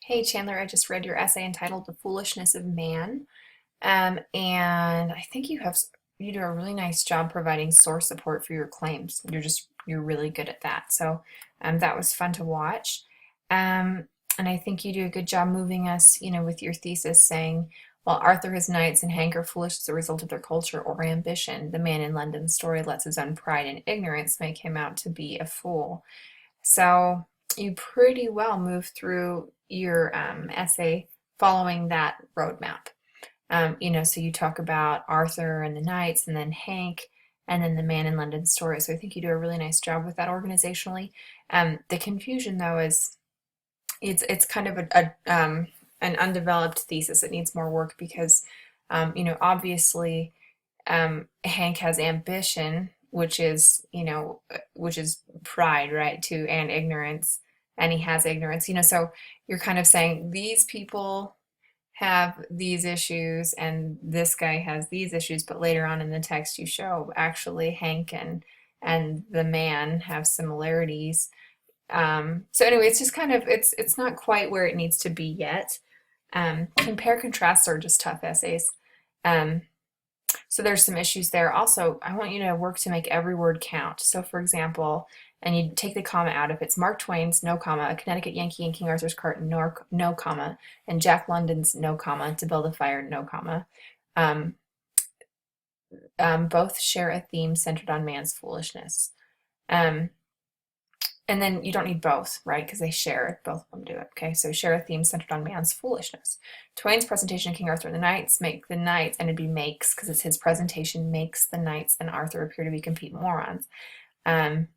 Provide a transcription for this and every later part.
Hey Chandler, I just read your essay entitled The Foolishness of Man. And I think you do a really nice job providing source support for your claims. You're really good at that. So that was fun to watch. And I think you do a good job moving us, with your thesis saying, while Arthur, his knights, and Hank are foolish as a result of their culture or ambition, the man in London's story lets his own pride and ignorance make him out to be a fool. So you pretty well move through your essay following that roadmap. So you talk about Arthur and the Knights, and then Hank, and then the Man in London story. So I think you do a really nice job with that organizationally. The confusion, though, is it's kind of an undeveloped thesis. It needs more work because, obviously, Hank has ambition, which is pride, right, too, and ignorance, and he has ignorance. So you're kind of saying these people have these issues and this guy has these issues, but later on in the text you show actually Hank and the man have similarities. So anyway, it's just kind of it's not quite where it needs to be yet. Compare contrasts are just tough essays. Um, so there's some issues there. Also, I want you to work to make every word count. So for example, and you take the comma out. If it's Mark Twain's, no comma, a Connecticut Yankee and King Arthur's cart, no comma, and Jack London's, no comma, to build a fire, no comma. Um, both share a theme centered on man's foolishness. Um, and then you don't need both, right? Because they share it. Both of them do it. Okay, so share a theme centered on man's foolishness. Twain's presentation of King Arthur and the Knights make the Knights, and it'd be makes, because it's his presentation, makes the Knights and Arthur appear to be complete morons. Um,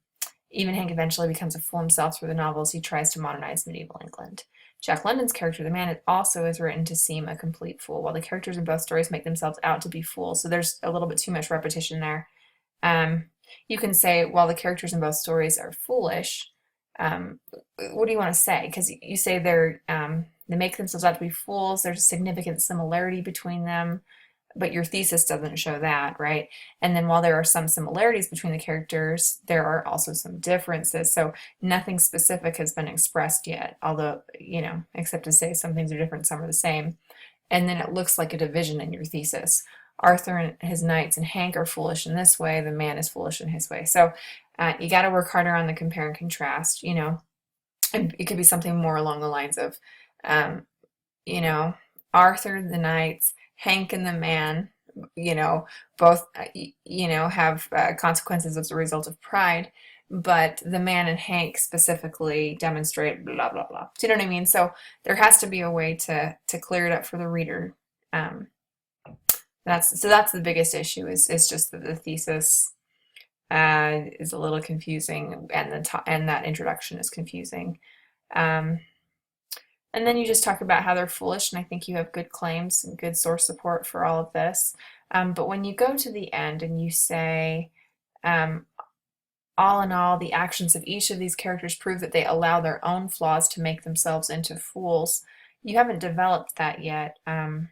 Even Hank eventually becomes a fool himself through the novels he tries to modernize medieval England. Jack London's character, the man, also is written to seem a complete fool, while the characters in both stories make themselves out to be fools. So there's a little bit too much repetition there. Um, you can say, while the characters in both stories are foolish, um, what do you want to say? Because you say they make themselves out to be fools. There's a significant similarity between them, but your thesis doesn't show that, right? And then while there are some similarities between the characters, there are also some differences. So nothing specific has been expressed yet, although, except to say some things are different, some are the same. And then it looks like a division in your thesis. Arthur and his knights and Hank are foolish in this way, the man is foolish in his way. So you got to work harder on the compare and contrast, and it could be something more along the lines of, um, you know, Arthur, the knights, Hank and the man, both, have consequences as a result of pride, but the man and Hank specifically demonstrate blah, blah, blah. Do you know what I mean? So there has to be a way to clear it up for the reader. Um, that's the biggest issue is just that the thesis is a little confusing and and that introduction is confusing. Um, and then you just talk about how they're foolish, and I think you have good claims and good source support for all of this. But when you go to the end and you say, um, all in all, the actions of each of these characters prove that they allow their own flaws to make themselves into fools, you haven't developed that yet. I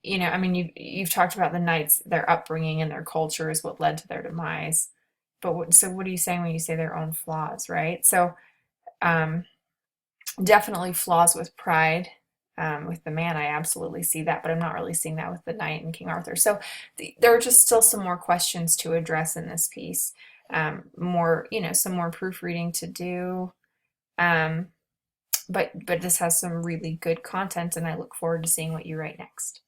mean, you've talked about the knights, their upbringing and their culture is what led to their demise. But what are you saying when you say their own flaws, right? So um, definitely flaws with pride. With the man, I absolutely see that, but I'm not really seeing that with the knight and King Arthur. So there are just still some more questions to address in this piece. Some more proofreading to do. Um, but this has some really good content, and I look forward to seeing what you write next.